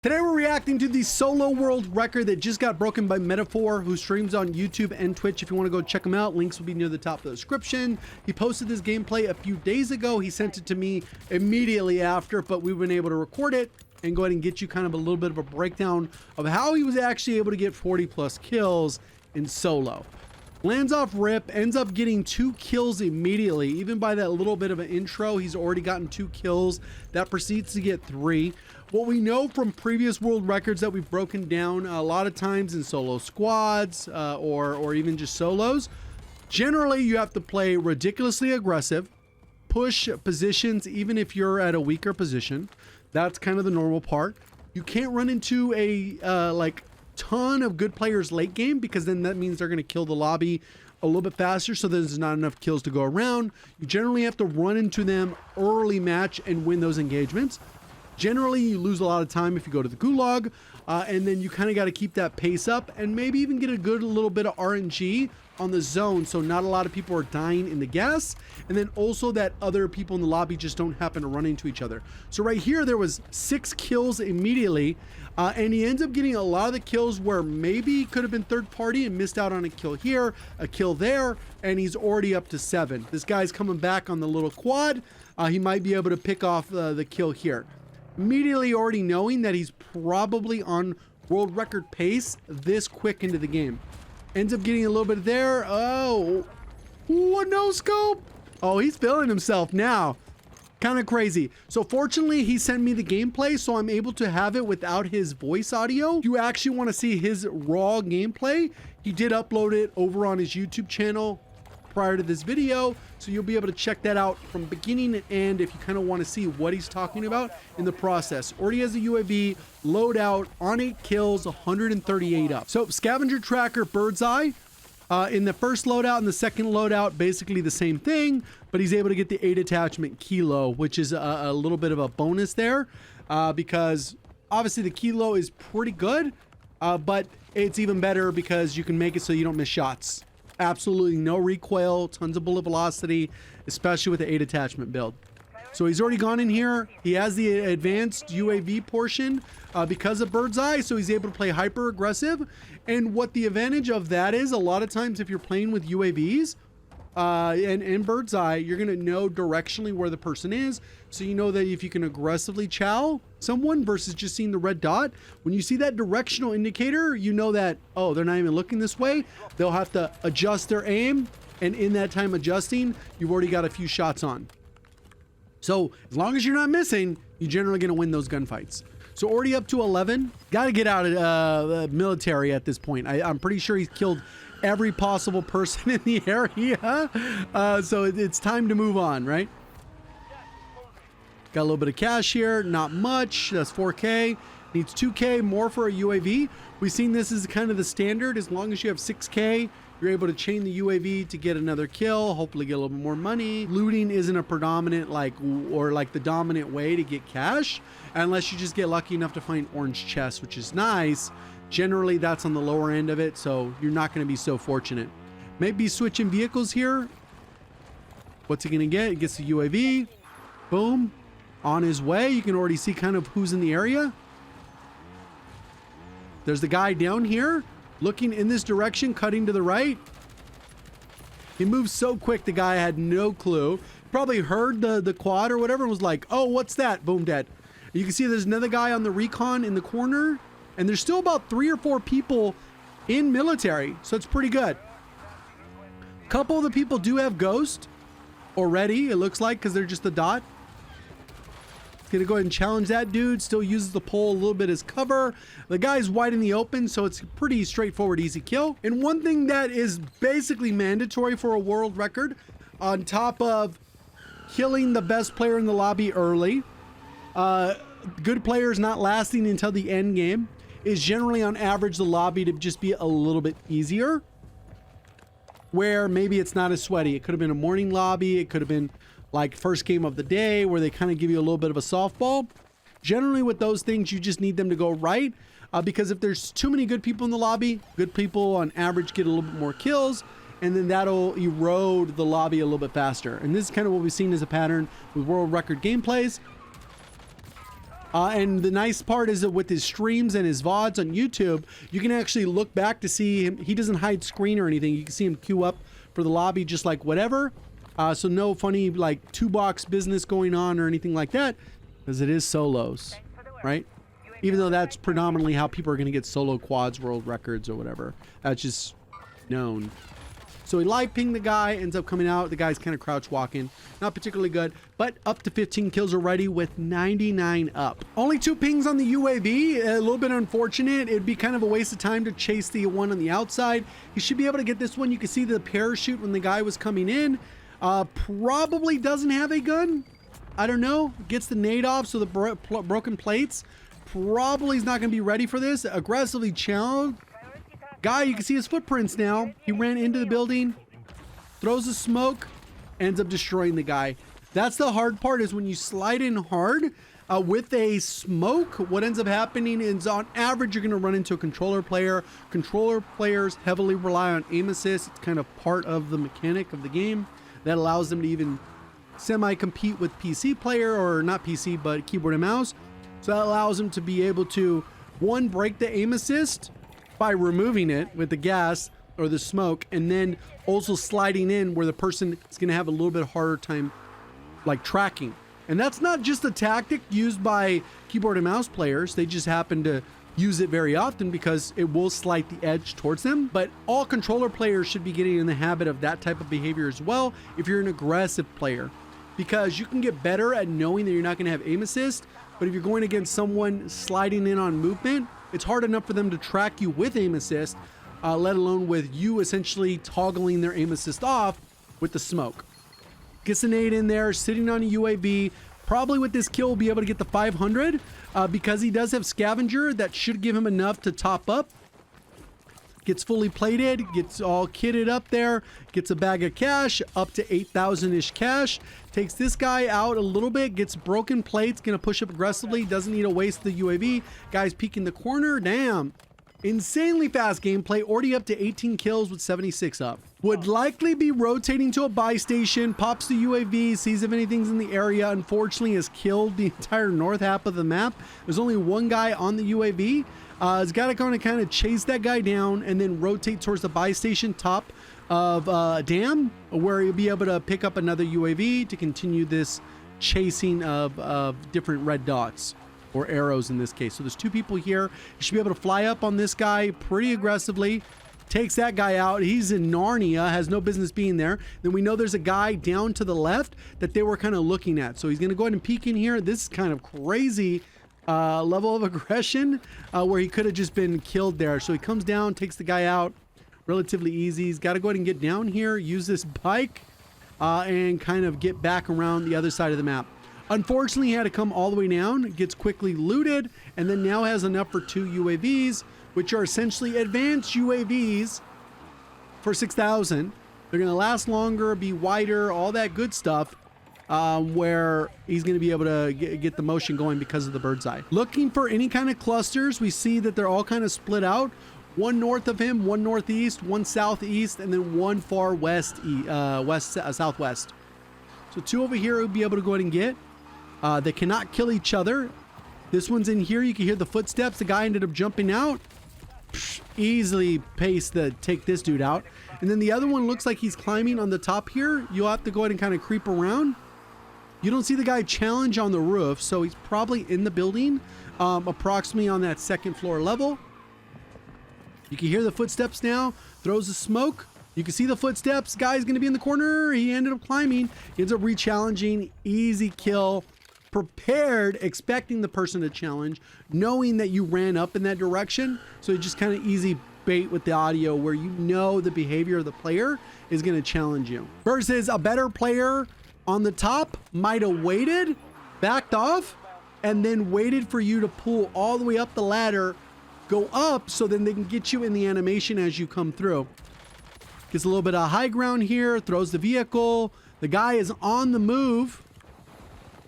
Today we're reacting to the solo world record that just got broken by Metaphor, who streams on YouTube and Twitch. If you want to go check him out, links will be near the top of the description. He posted this gameplay a few days ago. He sent it to me immediately after, but we've been able to record it and go ahead and get you kind of a little bit of a breakdown of how he was actually able to get 40 plus kills in solo. Lands off rip, ends up getting 2 kills immediately. Even by that little bit of an intro, he's already gotten 2 kills. That proceeds to get 3. What we know from previous world records that we've broken down a lot of times in solo squads or even just solos, generally you have to play ridiculously aggressive, push positions even if you're at a weaker position. That's kind of the normal part. You can't run into a like ton of good players late game, because then that means they're going to kill the lobby a little bit faster, so there's not enough kills to go around. You generally have to run into them early match and win those engagements. Generally, you lose a lot of time if you go to the gulag, and then you kind of got to keep that pace up and maybe even get a good little bit of RNG on the zone, so not a lot of people are dying in the gas, and then also that other people in the lobby just don't happen to run into each other. So right here, there was 6 kills immediately, and he ends up getting a lot of the kills where maybe could have been third party and missed out on a kill here, a kill there, and he's already up to 7. This guy's coming back on the little quad. He might be able to pick off the kill here. Immediately already knowing that he's probably on world record pace this quick into the game. Ends up getting a little bit there. Oh, what no scope. Oh, he's feeling himself now. Kind of crazy. So fortunately, he sent me the gameplay, so I'm able to have it without his voice audio. You actually want to see his raw gameplay. He did upload it over on his YouTube channel prior to this video, so you'll be able to check that out from beginning to end if you kind of want to see what he's talking about in the process. Already has a UAV, loadout on 8 kills, 138 up. So scavenger tracker, bird's eye. In the first loadout and the second loadout, basically the same thing, but he's able to get the 8 attachment kilo, which is a little bit of a bonus there, because obviously the kilo is pretty good, but it's even better because you can make it so you don't miss shots. Absolutely no recoil, tons of bullet velocity, especially with the 8 attachment build. So he's already gone in here. He has the advanced UAV portion because of bird's eye, so he's able to play hyper aggressive. And what the advantage of that is, a lot of times if you're playing with UAVs and bird's eye, you're going to know directionally where the person is. So you know that if you can aggressively chow someone versus just seeing the red dot, when you see that directional indicator, you know that, oh, they're not even looking this way. They'll have to adjust their aim. And in that time adjusting, you've already got a few shots on. So as long as you're not missing, you're generally going to win those gunfights. So already up to 11. Got to get out of the military at this point. I'm pretty sure he's killed every possible person in the area. So it's time to move on, right? Got a little bit of cash here. Not much. That's 4K. Needs 2K more for a UAV. We've seen this as kind of the standard. As long as you have 6K, you're able to chain the UAV to get another kill, hopefully get a little bit more money. Looting isn't a predominant or the dominant way to get cash, unless you just get lucky enough to find orange chests, which is nice. Generally, that's on the lower end of it, so you're not going to be so fortunate. Maybe switching vehicles here. What's he going to get? He gets the UAV. Boom. On his way. You can already see kind of who's in the area. There's the guy down here looking in this direction, cutting to the right. He moves so quick, the guy had no clue. Probably heard the quad or whatever and was like, oh, what's that? Boom, dead. You can see there's another guy on the recon in the corner, and there's still about 3 or 4 people in military, so it's pretty good. A couple of the people do have ghost already, it looks like, because they're just a dot. Gonna go ahead and challenge that dude. Still uses the pole a little bit as cover. The guy's wide in the open, so it's a pretty straightforward, easy kill. And one thing that is basically mandatory for a world record, on top of killing the best player in the lobby early, good players not lasting until the end game, is generally on average the lobby to just be a little bit easier, where maybe it's not as sweaty. It could have been a morning lobby. It could have been like first game of the day where they kind of give you a little bit of a softball. Generally with those things, you just need them to go right, because if there's too many good people in the lobby, good people on average get a little bit more kills, and then that'll erode the lobby a little bit faster. And this is kind of what we've seen as a pattern with world record gameplays. And the nice part is that with his streams and his VODs on YouTube, you can actually look back to see him. He doesn't hide screen or anything. You can see him queue up for the lobby just like whatever. So no funny like 2-box business going on or anything like that, because it is solos, right? Even though that's predominantly how people are going to get solo quads world records or whatever. That's just known. So he live pinged the guy, ends up coming out. The guy's kind of crouch walking. Not particularly good, but up to 15 kills already with 99 up. Only 2 pings on the UAV. A little bit unfortunate. It'd be kind of a waste of time to chase the one on the outside. He should be able to get this one. You can see the parachute when the guy was coming in. Probably doesn't have a gun. I don't know. Gets the nade off, so the broken plates. Probably is not going to be ready for this. Aggressively challenged. Guy, you can see his footprints now. He ran into the building, throws a smoke, ends up destroying the guy. That's the hard part, is when you slide in hard with a smoke, what ends up happening is on average, you're going to run into a controller player. Controller players heavily rely on aim assist. It's kind of part of the mechanic of the game that allows them to even semi-compete with PC player, or not PC, but keyboard and mouse. So that allows them to be able to, one, break the aim assist by removing it with the gas or the smoke, and then also sliding in where the person is going to have a little bit harder time like tracking. And that's not just a tactic used by keyboard and mouse players. They just happen to use it very often because it will slight the edge towards them. But all controller players should be getting in the habit of that type of behavior as well if you're an aggressive player, because you can get better at knowing that you're not going to have aim assist. But if you're going against someone sliding in on movement, it's hard enough for them to track you with aim assist, let alone with you essentially toggling their aim assist off with the smoke. Gets a nade in there, sitting on a UAV. Probably with this kill will be able to get the 500 because he does have scavenger that should give him enough to top up. Gets fully plated, gets all kitted up there, gets a bag of cash, up to 8,000-ish cash. Takes this guy out a little bit, gets broken plates, gonna push up aggressively, doesn't need to waste the UAV. Guy's peeking the corner, damn. Insanely fast gameplay, already up to 18 kills with 76 up. Would likely be rotating to a buy station, pops the UAV, sees if anything's in the area. Unfortunately, has killed the entire north half of the map. There's only one guy on the UAV. He's got to kind of chase that guy down and then rotate towards the buy station top of dam, where he'll be able to pick up another UAV to continue this chasing of different red dots, or arrows in this case. So there's 2 people here. You should be able to fly up on this guy pretty aggressively. Takes that guy out. He's in Narnia, has no business being there. Then we know there's a guy down to the left that they were kind of looking at. So he's going to go ahead and peek in here. This is kind of crazy level of aggression where he could have just been killed there. So he comes down, takes the guy out relatively easy. He's got to go ahead and get down here, use this bike, and kind of get back around the other side of the map. Unfortunately, he had to come all the way down, gets quickly looted, and then now has enough for 2 UAVs, which are essentially advanced UAVs for 6,000. They're going to last longer, be wider, all that good stuff, where he's going to be able to get the motion going because of the bird's eye. Looking for any kind of clusters, we see that they're all kind of split out. One north of him, one northeast, one southeast, and then one far west, southwest. So 2 over here we'll be able to go ahead and get. They cannot kill each other. This one's in here. You can hear the footsteps. The guy ended up jumping out. Easily paced to take this dude out. And then the other one looks like he's climbing on the top here. You'll have to go ahead and kind of creep around. You don't see the guy challenge on the roof, so he's probably in the building, approximately on that 2nd floor level. You can hear the footsteps now. Throws a smoke. You can see the footsteps. Guy's going to be in the corner. He ended up climbing. He ends up re-challenging. Easy kill. Prepared, expecting the person to challenge, knowing that you ran up in that direction. So just kind of easy bait with the audio where you know the behavior of the player is going to challenge you. Versus a better player on the top might have waited, backed off, and then waited for you to pull all the way up the ladder, go up, so then they can get you in the animation as you come through. Gets a little bit of high ground here, throws the vehicle. The guy is on the move,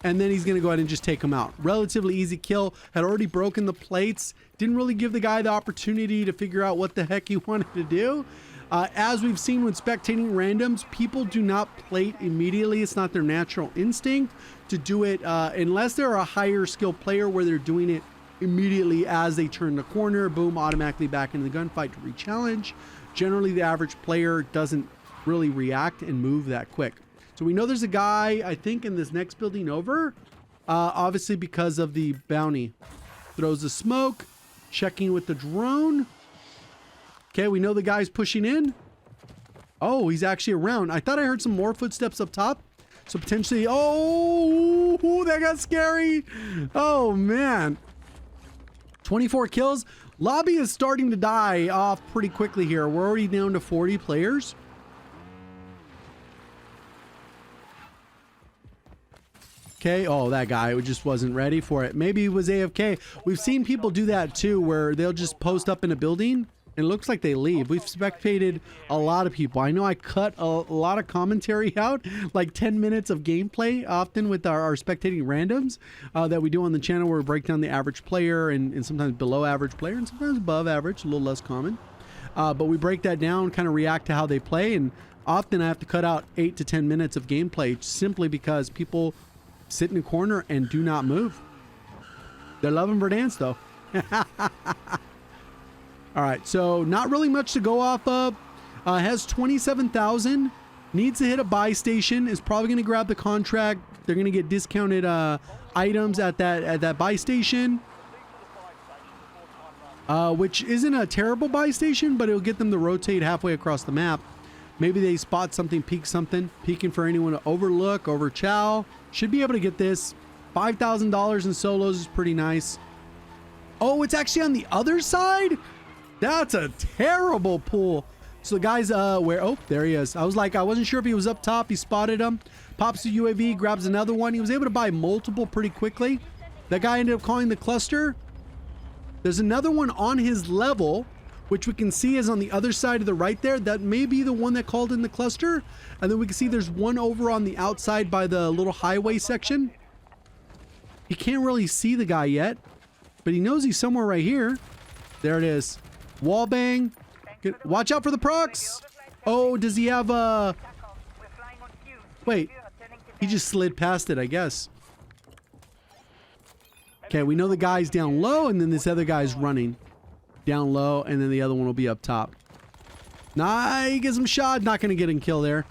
and then he's going to go ahead and just take him out. Relatively easy kill. Had already broken the plates. Didn't really give the guy the opportunity to figure out what the heck he wanted to do. As we've seen when spectating randoms, people do not plate immediately. It's not their natural instinct to do it unless they're a higher skill player where they're doing it immediately as they turn the corner, boom, automatically back into the gunfight to re-challenge. Generally, the average player doesn't really react and move that quick. So we know there's a guy, I think, in this next building over, obviously because of the bounty. Throws the smoke, checking with the drone. Okay, we know the guy's pushing in. Oh, he's actually around. I thought I heard some more footsteps up top. So potentially, oh, that got scary. Oh, man. 24 kills. Lobby is starting to die off pretty quickly here. We're already down to 40 players. Okay, oh, that guy just wasn't ready for it. Maybe he was AFK. We've seen people do that too, where they'll just post up in a building and it looks like they leave. We've spectated a lot of people. I know I cut a lot of commentary out, like 10 minutes of gameplay often with our spectating randoms that we do on the channel, where we break down the average player and sometimes below average player and sometimes above average, a little less common. But we break that down, kind of react to how they play, and often I have to cut out 8 to 10 minutes of gameplay simply because people sit in a corner and do not move. They're loving Verdansk though. All right, so not really much to go off of. Has 27,000. Needs to hit a buy station. Is probably going to grab the contract. They're going to get discounted items at that buy station, which isn't a terrible buy station, but it'll get them to rotate halfway across the map. Maybe they spot something, peek something, peeking for anyone to overlook, overchow. Should be able to get this. $5,000 in solos is pretty nice. Oh, it's actually on the other side? That's a terrible pull. So the guy's where? Oh, there he is. I wasn't sure if he was up top. He spotted him. Pops the UAV, grabs another one. He was able to buy multiple pretty quickly. That guy ended up calling the cluster. There's another one on his level, which we can see is on the other side of the right there. That may be the one that called in the cluster. And then we can see there's one over on the outside by the little highway section. He can't really see the guy yet, but he knows he's somewhere right here. There it is. Wall bang. Watch out for the procs. Oh, does he have a... Wait, he just slid past it, I guess. Okay, we know the guy's down low, and then this other guy's running down low, and then the other one will be up top. Nah, he gets him shot. Not going to get him kill there.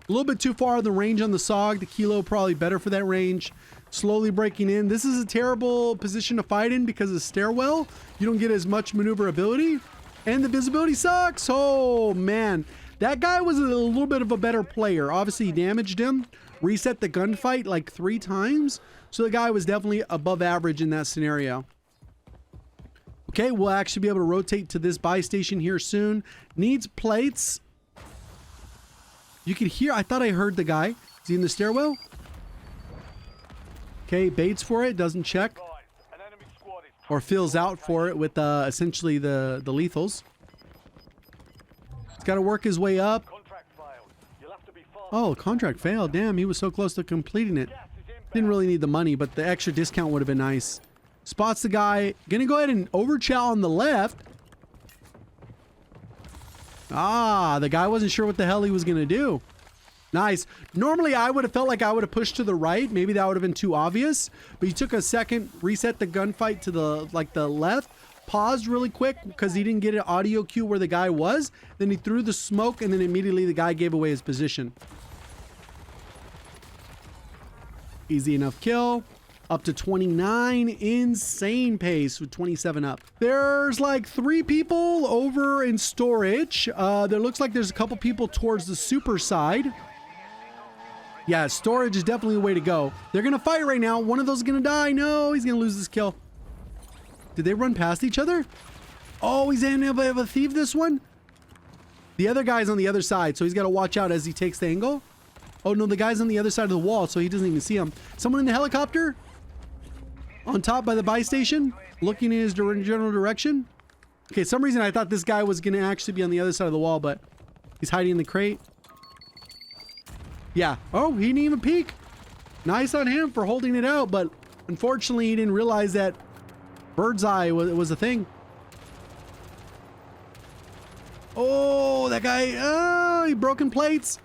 A little bit too far of the range on the SOG. The Kilo probably better for that range. Slowly breaking in. This is a terrible position to fight in because of stairwell. You don't get as much maneuverability, and the visibility sucks. Oh man, that guy was a little bit of a better player. Obviously he damaged him, reset the gunfight like 3 times. So the guy was definitely above average in that scenario. Okay, we'll actually be able to rotate to this buy station here soon. Needs plates. You can hear, I thought I heard the guy. Is he in the stairwell? Okay, baits for it, doesn't check. Or fills out for it with essentially the lethals. He's got to work his way up. Oh, contract failed. Damn, he was so close to completing it. Didn't really need the money, but the extra discount would have been nice. Spots the guy. Gonna go ahead and overchow on the left. Ah, the guy wasn't sure what the hell he was gonna do. Nice. Normally, I would have felt like I would have pushed to the right. Maybe that would have been too obvious. But he took a second, reset the gunfight to the left, paused really quick because he didn't get an audio cue where the guy was. Then he threw the smoke, and then immediately the guy gave away his position. Easy enough kill. Up to 29. Insane pace with 27 up. There's like 3 people over in storage. There looks like there's a couple people towards the super side. Yeah, storage is definitely the way to go. They're going to fight right now. One of those is going to die. No, he's going to lose this kill. Did they run past each other? Oh, he's able to thieve this one. The other guy's on the other side, so he's got to watch out as he takes the angle. Oh, no, the guy's on the other side of the wall, so he doesn't even see him. Someone in the helicopter? On top by the buy station? Looking in his general direction? Okay, some reason I thought this guy was going to actually be on the other side of the wall, but he's hiding in the crate. Yeah. Oh, he didn't even peek. Nice on him for holding it out, but unfortunately he didn't realize that bird's eye was a thing. Oh, that guy. Oh, he broken plates.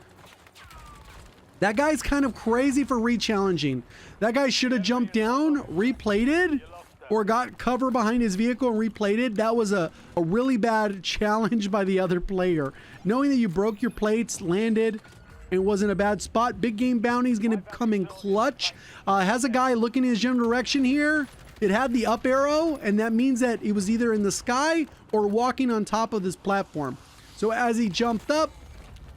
That guy's kind of crazy for re-challenging. That guy should have jumped down, replated, or got cover behind his vehicle and replated. That was a really bad challenge by the other player. Knowing that you broke your plates, landed, and was in a bad spot. Big game bounty is going to come in clutch. Has a guy looking in his general direction here. It had the up arrow, and that means that it was either in the sky or walking on top of this platform. So as he jumped up,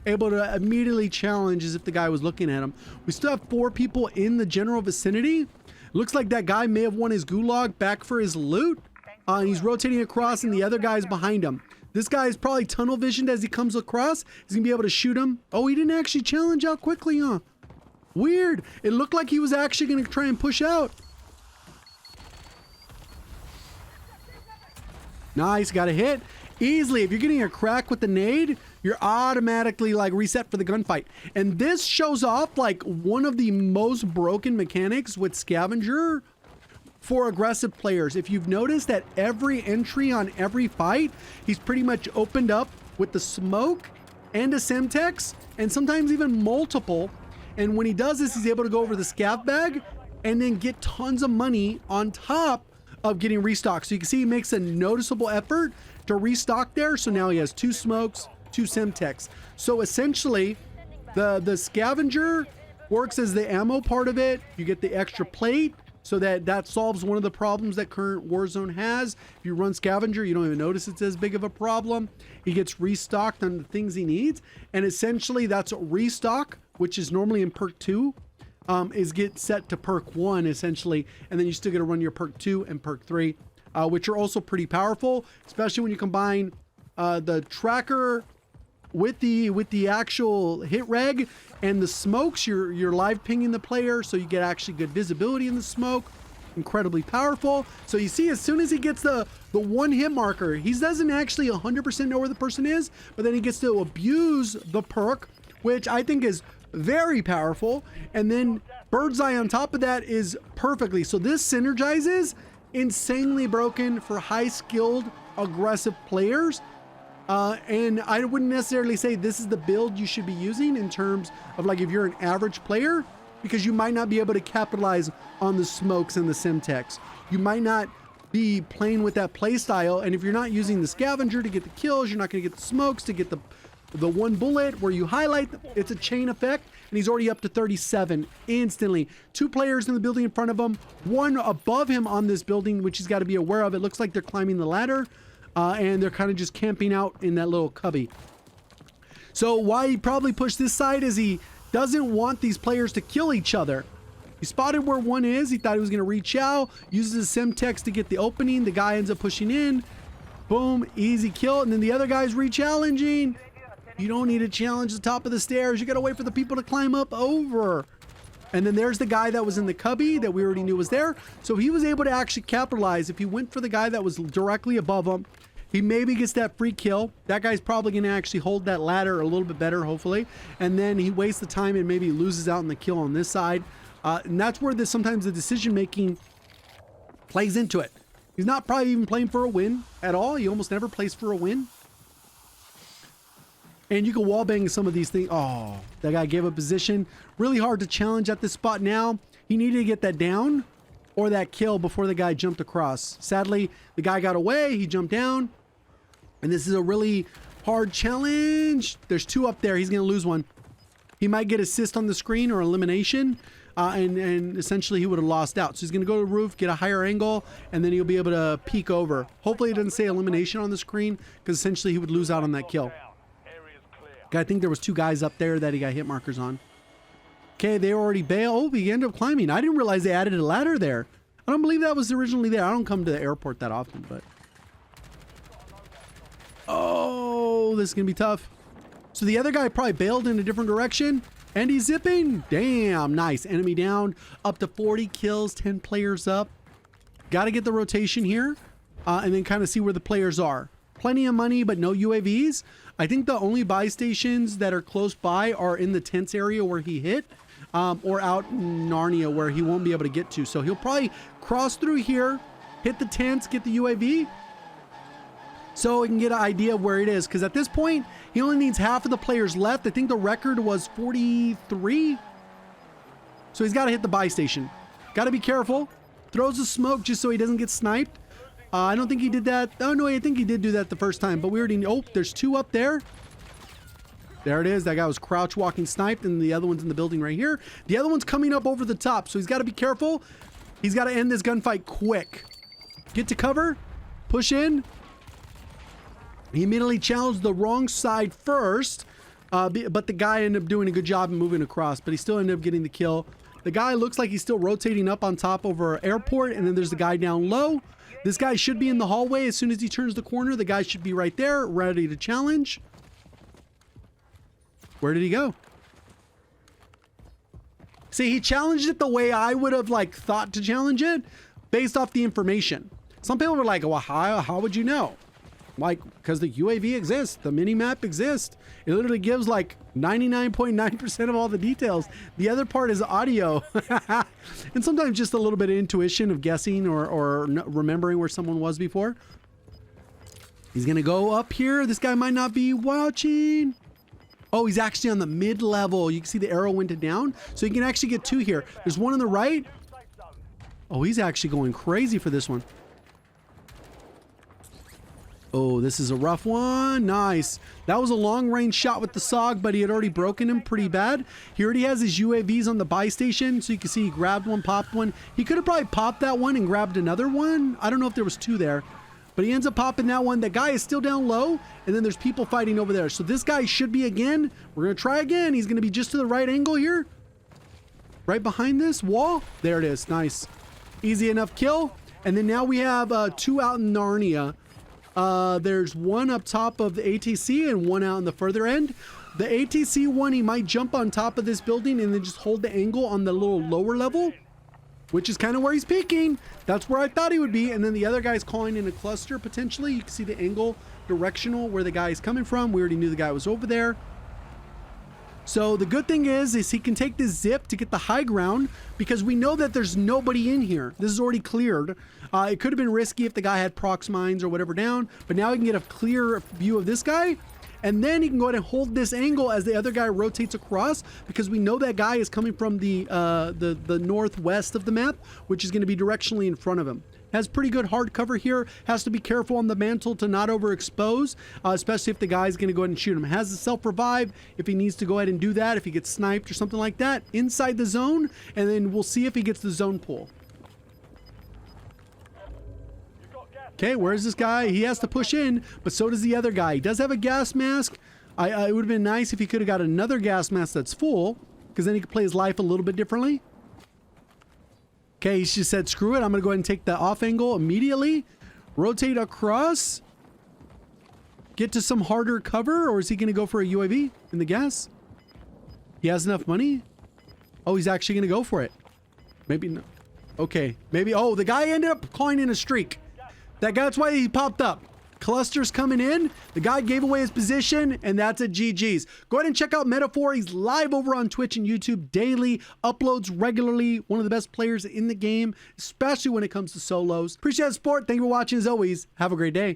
able to immediately challenge as if the guy was looking at him. We still have 4 people in the general vicinity. Looks like that guy may have won his gulag back for his loot. He's rotating across and the other guy's behind him. This guy is probably tunnel visioned as he comes across. He's gonna be able to shoot him. Oh, he didn't actually challenge out quickly, huh? Weird. It looked like he was actually gonna try and push out. Nice, got a hit. Easily, if you're getting a crack with the nade, you're automatically like reset for the gunfight. And this shows off like one of the most broken mechanics with Scavenger for aggressive players. If you've noticed that every entry on every fight, he's pretty much opened up with the smoke and a Semtex, and sometimes even multiple. And when he does this, he's able to go over the scav bag and then get tons of money on top of getting restocked. So you can see he makes a noticeable effort to restock there. So now he has 2 smokes, 2 Semtex. So essentially the scavenger works as the ammo part of it. You get the extra plate, so that solves one of the problems that current Warzone has. If you run scavenger, you don't even notice it's as big of a problem. He gets restocked on the things he needs, and essentially that's a restock, which is normally in perk 2, is get set to perk 1 essentially, and then you still get to run your perk 2 and perk 3, which are also pretty powerful, especially when you combine the tracker with the actual hit reg and the smokes. You're live pinging the player, so you get actually good visibility in the smoke. Incredibly powerful. So you see, as soon as he gets the 1 hit marker, he doesn't actually 100% know where the person is, but then he gets to abuse the perk, which I think is very powerful. And then bird's eye on top of that is perfectly. So this synergizes insanely broken for high skilled aggressive players. And I wouldn't necessarily say this is the build you should be using in terms of like if you're an average player, because you might not be able to capitalize on the smokes and the Semtex. You might not be playing with that play style, and if you're not using the scavenger to get the kills, you're not going to get the smokes to get the 1 bullet where you highlight. It's a chain effect, and he's already up to 37 instantly. 2 players in the building in front of him, 1 above him on this building, which he's got to be aware of. It looks like they're climbing the ladder. And they're kind of just camping out in that little cubby. So why he probably pushed this side is he doesn't want these players to kill each other. He spotted where 1 is. He thought he was going to reach out, uses his Semtex to get the opening. The guy ends up pushing in. Boom, easy kill. And then the other guy's re-challenging. You don't need to challenge the top of the stairs. You got to wait for the people to climb up over. And then there's the guy that was in the cubby that we already knew was there. So he was able to actually capitalize. If he went for the guy that was directly above him, he maybe gets that free kill. That guy's probably going to actually hold that ladder a little bit better, hopefully. And then he wastes the time and maybe loses out in the kill on this side. And that's where sometimes the decision-making plays into it. He's not probably even playing for a win at all. He almost never plays for a win. And you can wallbang some of these things. Oh, that guy gave up position. Really hard to challenge at this spot now. He needed to get that down or that kill before the guy jumped across. Sadly, the guy got away. He jumped down. And this is a really hard challenge. There's 2 up there. He's going to lose 1. He might get assist on the screen or elimination. And essentially he would have lost out. So he's going to go to the roof, get a higher angle, and then he'll be able to peek over. Hopefully it doesn't say elimination on the screen, because essentially he would lose out on that kill. I think there was 2 guys up there that he got hit markers on. Okay, they already bail. Oh, he ended up climbing. I didn't realize they added a ladder there. I don't believe that was originally there. I don't come to the airport that often, but... Oh, this is going to be tough. So the other guy probably bailed in a different direction, and he's zipping. Damn, nice. Enemy down. Up to 40 kills, 10 players up. Got to get the rotation here, and then kind of see where the players are. Plenty of money, but no UAVs. I think the only buy stations that are close by are in the tents area where he hit, or out in Narnia where he won't be able to get to. So he'll probably cross through here, hit the tents, get the UAV, so he can get an idea of where it is. Because at this point, he only needs half of the players left. I think the record was 43 So he's got to hit the buy station. Got to be careful. Throws the smoke just so he doesn't get sniped. I don't think he did that. Oh, no, I think he did do that the first time. But we already... Oh, there's two up there. There it is. That guy was crouch walking sniped, and the other one's in the building right here. The other one's coming up over the top, so he's got to be careful. He's got to end this gunfight quick. Get to cover. Push in. He immediately challenged the wrong side first, but the guy ended up doing a good job in moving across, but he still ended up getting the kill. The guy looks like he's still rotating up on top over airport, and then there's the guy down low. This guy should be in the hallway. As soon as he turns the corner, the guy should be right there, ready to challenge. Where did he go? See, he challenged it the way I would have thought to challenge it based off the information. Some people were like, well, how would you know? Because the UAV exists, the mini-map exists. It literally gives 99.9% of all the details. The other part is audio. And sometimes just a little bit of intuition of guessing or remembering where someone was before. He's going to go up here. This guy might not be watching. Oh, he's actually on the mid-level. You can see the arrow went down. So you can actually get two here. There's one on the right. Oh, he's actually going crazy for this one. Oh, this is a rough one. Nice. That was a long-range shot with the SOG, but he had already broken him pretty bad. He already has his UAVs on the buy station, so you can see he grabbed one, popped one. He could have probably popped that one and grabbed another one. I don't know if there was two there, but he ends up popping that one. That guy is still down low, and then there's people fighting over there. So this guy should be again. We're going to try again. He's going to be just to the right angle here. Right behind this wall. There it is. Nice. Easy enough kill. And then now we have two out in Narnia. There's one up top of the ATC and one out on the further end. The ATC one, he might jump on top of this building and then just hold the angle on the little lower level, which is kind of where he's peeking. That's where I thought he would be. And then the other guy's calling in a cluster potentially. You can see the angle directional where the guy is coming from. We already knew the guy was over there. So the good thing is he can take this zip to get the high ground because we know that there's nobody in here. This is already cleared. It could have been risky if the guy had prox mines or whatever down, but now he can get a clear view of this guy. And then he can go ahead and hold this angle as the other guy rotates across because we know that guy is coming from the northwest of the map, which is going to be directionally in front of him. Has pretty good hard cover here. Has to be careful on the mantle to not overexpose, especially if the guy's going to go ahead and shoot him. Has the self-revive if he needs to go ahead and do that, if he gets sniped or something like that, inside the zone, and then we'll see if he gets the zone pull. Okay, where's this guy? He has to push in, but so does the other guy. He does have a gas mask. It would have been nice if he could have got another gas mask that's full, because then he could play his life a little bit differently. Okay, he just said, screw it. I'm going to go ahead and take the off angle immediately. Rotate across. Get to some harder cover, or is he going to go for a UAV in the gas? He has enough money? Oh, he's actually going to go for it. Maybe no. Okay, maybe. Oh, the guy ended up calling in a streak. That's why he popped up. Clusters coming in. The guy gave away his position, and that's a GG's. Go ahead and check out Metaphor. He's live over on Twitch and YouTube daily, uploads regularly. One of the best players in the game, especially when it comes to solos. Appreciate the support. Thank you for watching as always. Have a great day.